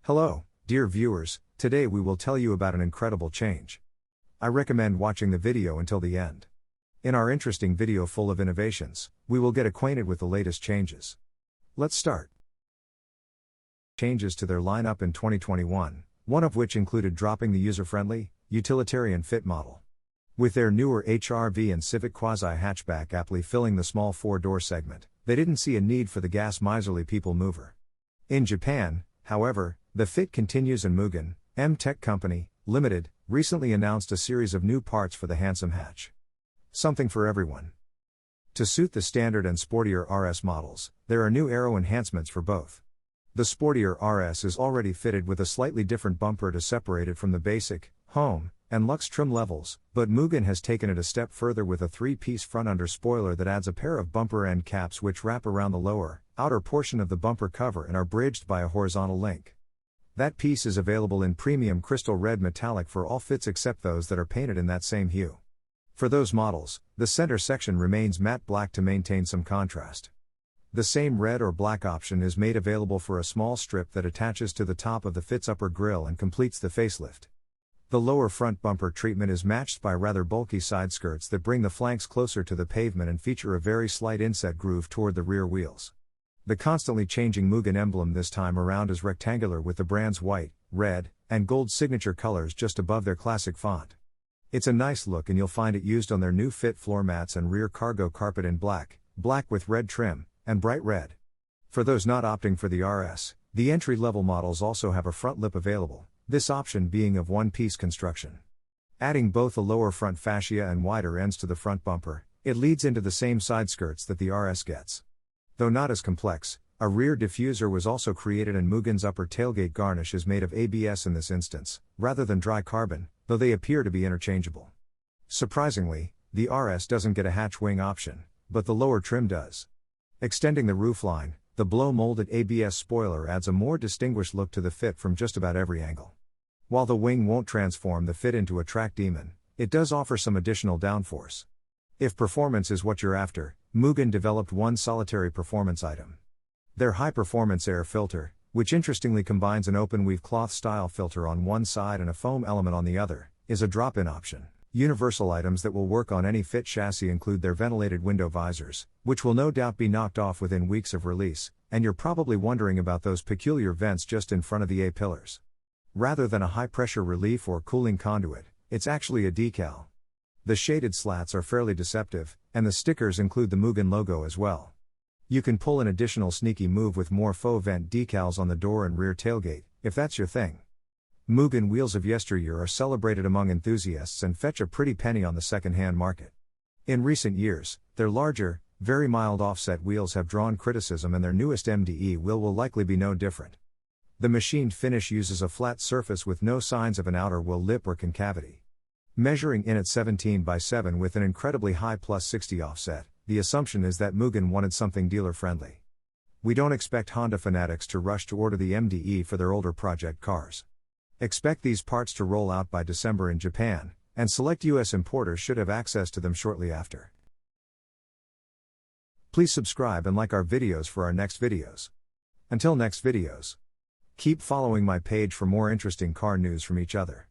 Hello, dear viewers, today we will tell you about an incredible change. I recommend watching the video until the end. In our interesting video full of innovations, we will get acquainted with the latest changes. Let's start. Changes to their lineup in 2021, one of which included dropping the user-friendly, utilitarian Fit model. With their newer HR-V and Civic quasi-hatchback aptly filling the small four-door segment, they didn't see a need for the gas-miserly people mover. In Japan, however, the Fit continues and Mugen, Tech Company, Limited, recently announced a series of new parts for the handsome hatch. Something for everyone. To suit the standard and sportier RS models, there are new aero enhancements for both. The sportier RS is already fitted with a slightly different bumper to separate it from the basic, home, and luxe trim levels, but Mugen has taken it a step further with a three-piece front under spoiler that adds a pair of bumper end caps which wrap around the lower, outer portion of the bumper cover and are bridged by a horizontal link. That piece is available in premium crystal red metallic for all fits except those that are painted in that same hue. For those models, the center section remains matte black to maintain some contrast. The same red or black option is made available for a small strip that attaches to the top of the Fit's upper grille and completes the facelift. The lower front bumper treatment is matched by rather bulky side skirts that bring the flanks closer to the pavement and feature a very slight inset groove toward the rear wheels. The constantly changing Mugen emblem this time around is rectangular with the brand's white, red, and gold signature colors just above their classic font. It's a nice look and you'll find it used on their new Fit floor mats and rear cargo carpet in black, black with red trim, and bright red. For those not opting for the RS, the entry-level models also have a front lip available, this option being of one-piece construction. Adding both a lower front fascia and wider ends to the front bumper, it leads into the same side skirts that the RS gets. Though not as complex, a rear diffuser was also created and Mugen's upper tailgate garnish is made of ABS in this instance, rather than dry carbon, though they appear to be interchangeable. Surprisingly, the RS doesn't get a hatch wing option, but the lower trim does. Extending the roofline, the blow-molded ABS spoiler adds a more distinguished look to the Fit from just about every angle. While the wing won't transform the Fit into a track demon, it does offer some additional downforce. If performance is what you're after, Mugen developed one solitary performance item. Their high-performance air filter, which interestingly combines an open-weave cloth-style filter on one side and a foam element on the other, is a drop-in option. Universal items that will work on any Fit chassis include their ventilated window visors, which will no doubt be knocked off within weeks of release, and you're probably wondering about those peculiar vents just in front of the A-pillars. Rather than a high-pressure relief or cooling conduit, it's actually a decal. The shaded slats are fairly deceptive, and the stickers include the Mugen logo as well. You can pull an additional sneaky move with more faux vent decals on the door and rear tailgate, if that's your thing. Mugen wheels of yesteryear are celebrated among enthusiasts and fetch a pretty penny on the second-hand market. In recent years, their larger, very mild offset wheels have drawn criticism and their newest MDE wheel will likely be no different. The machined finish uses a flat surface with no signs of an outer wheel lip or concavity. Measuring in at 17 by 7 with an incredibly high +60 offset, the assumption is that Mugen wanted something dealer-friendly. We don't expect Honda fanatics to rush to order the MDE for their older project cars. Expect these parts to roll out by December in Japan, and select US importers should have access to them shortly after. Please subscribe and like our videos for our next videos. Until next videos. Keep following my page for more interesting car news from each other.